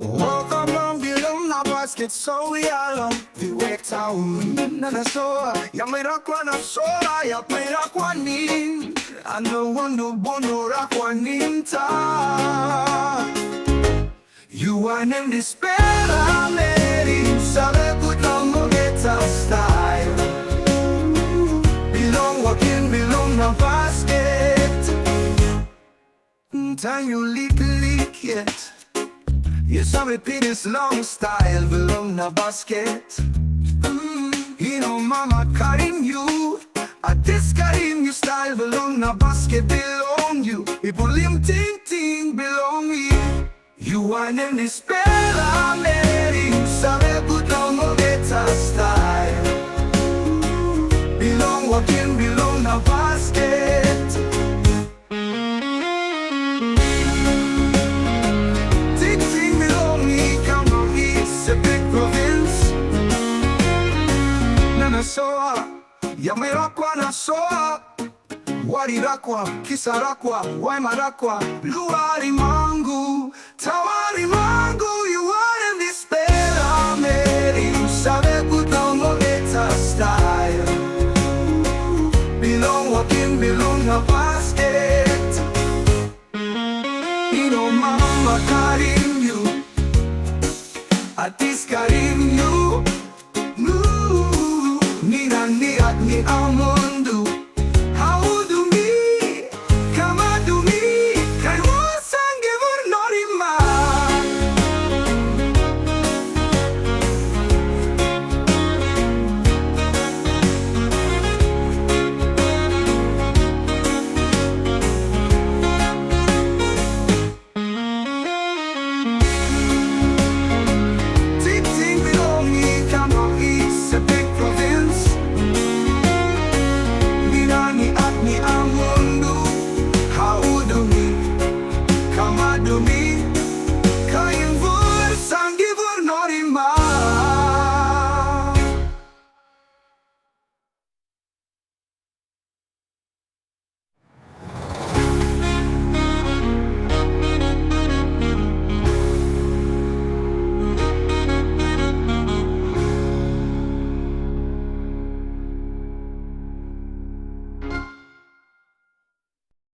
Welkam Bilum na Basket Ino Viwek Taun Nana Soa Yapmai Rakwa na Soa Yapmai Rakwa wandu bundu rakwa ta yu wanem dispela meri Sepik olgeta style Bilong wokim Bilum na basket Ta.Yu liklik yet yes, I'm pinis long style Bilong na basket Ino mama Karim you Atis Karim you style Bilong na basket Bilong you pulim Tingting Bilong you wanem dispela meri Sepik olgeta style Bilong wokim Bilong na basket Sepik province Nana Soa Yapmai Rakwa na Soa Wari Rakwa, kisa Rakwa, waima Rakwa, luwari mangu, tawari